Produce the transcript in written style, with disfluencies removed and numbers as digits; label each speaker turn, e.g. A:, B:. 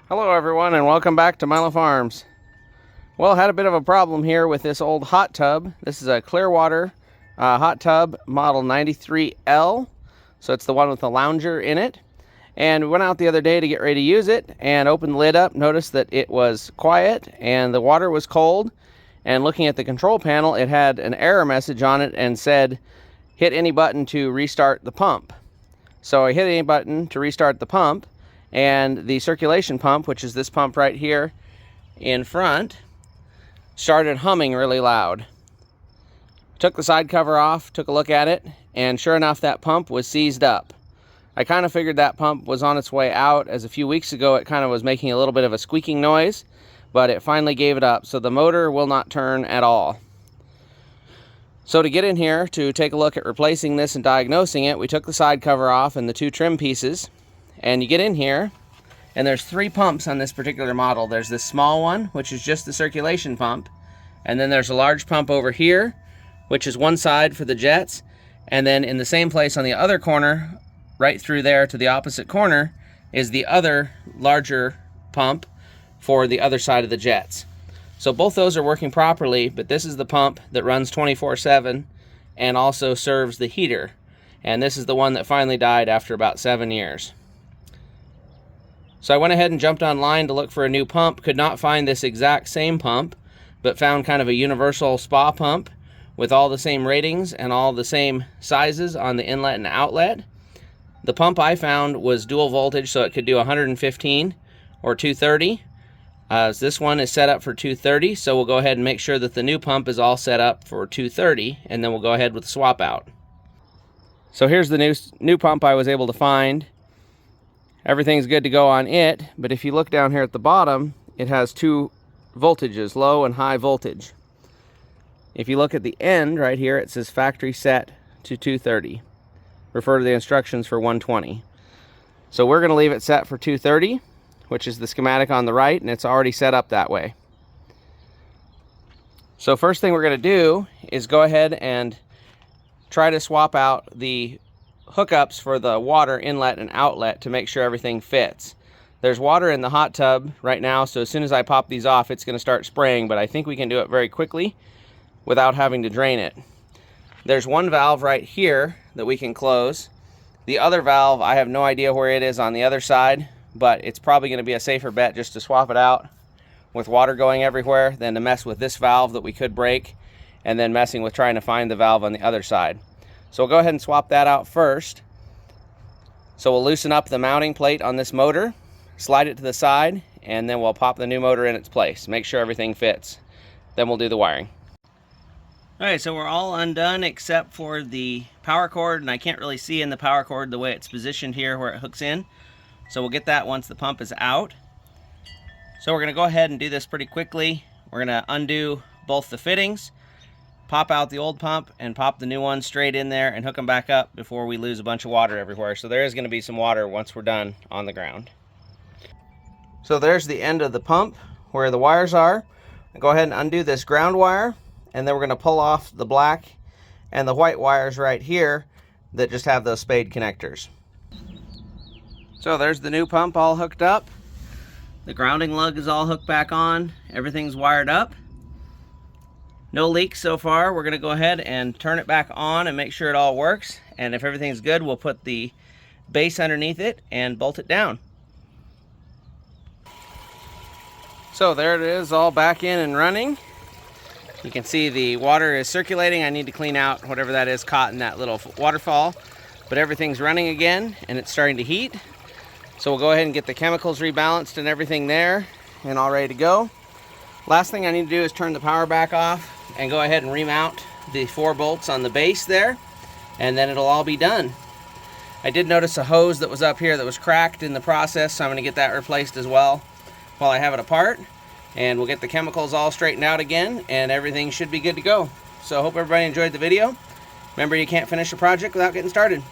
A: Hello everyone and welcome back to Milo Farms. Well, had a bit of a problem here with this old hot tub. This is a Clearwater hot tub model 93L. So it's the one with the lounger in it. And we went out the other day to get ready to use it and opened the lid up, noticed that it was quiet and the water was cold. And looking at the control panel, it had an error message on it and said, hit any button to restart the pump. So I hit any button to restart the pump, and the circulation pump, which is this pump right here in front, started humming really loud. Took the side cover off, took a look at it, and sure enough, that pump was seized up. I kind of figured that pump was on its way out, as a few weeks ago it kind of was making a little bit of a squeaking noise, but it finally gave it up, so the motor will not turn at all. So to get in here to take a look at replacing this and diagnosing it, we took the side cover off and the two trim pieces. And you get in here, and there's three pumps on this particular model. There's this small one, which is just the circulation pump. And then there's a large pump over here, which is one side for the jets. And then in the same place on the other corner, right through there to the opposite corner, is the other larger pump for the other side of the jets. So both those are working properly, but this is the pump that runs 24/7 and also serves the heater. And this is the one that finally died after about 7 years. So I went ahead and jumped online to look for a new pump. Could not find this exact same pump, but found kind of a universal spa pump with all the same ratings and all the same sizes on the inlet and outlet. The pump I found was dual voltage, so it could do 115 or 230. This one is set up for 230, so we'll go ahead and make sure that the new pump is all set up for 230, and then we'll go ahead with the swap out. So here's the new pump I was able to find. Everything's good to go on it, but if you look down here at the bottom, it has two voltages, low and high voltage. If you look at the end right here, it says factory set to 230. Refer to the instructions for 120. So we're going to leave it set for 230, which is the schematic on the right, and it's already set up that way. So first thing we're going to do is go ahead and try to swap out the hookups for the water inlet and outlet to make sure everything fits. There's water in the hot tub right now, so as soon as I pop these off, it's going to start spraying, but I think we can do it very quickly without having to drain it. There's one valve right here that we can close. The other valve, I have no idea where it is on the other side, but it's probably going to be a safer bet just to swap it out with water going everywhere than to mess with this valve that we could break and then messing with trying to find the valve on the other side. So we'll go ahead and swap that out first. So we'll loosen up the mounting plate on this motor, slide it to the side, and then we'll pop the new motor in its place. Make sure everything fits. Then we'll do the wiring. Alright, so we're all undone except for the power cord, and I can't really see in the power cord the way it's positioned here where it hooks in. So we'll get that once the pump is out. So we're going to go ahead and do this pretty quickly. We're going to undo both the fittings, pop out the old pump, and pop the new one straight in there and hook them back up before we lose a bunch of water everywhere. So there is going to be some water once we're done on the ground. So there's the end of the pump where the wires are. I'll go ahead and undo this ground wire, and then we're going to pull off the black and the white wires right here that just have those spade connectors. So there's the new pump all hooked up. The grounding lug is all hooked back on. Everything's wired up. No leaks so far. We're going to go ahead and turn it back on and make sure it all works. And if everything's good, we'll put the base underneath it and bolt it down. So there it is, all back in and running. You can see the water is circulating. I need to clean out whatever that is caught in that little waterfall. But everything's running again and it's starting to heat. So we'll go ahead and get the chemicals rebalanced and everything there and all ready to go. Last thing I need to do is turn the power back off and go ahead and remount the 4 bolts on the base there, and then it'll all be done. I did notice a hose that was up here that was cracked in the process, so I'm going to get that replaced as well while I have it apart, and we'll get the chemicals all straightened out again, and everything should be good to go. So I hope everybody enjoyed the video. Remember, you can't finish a project without getting started.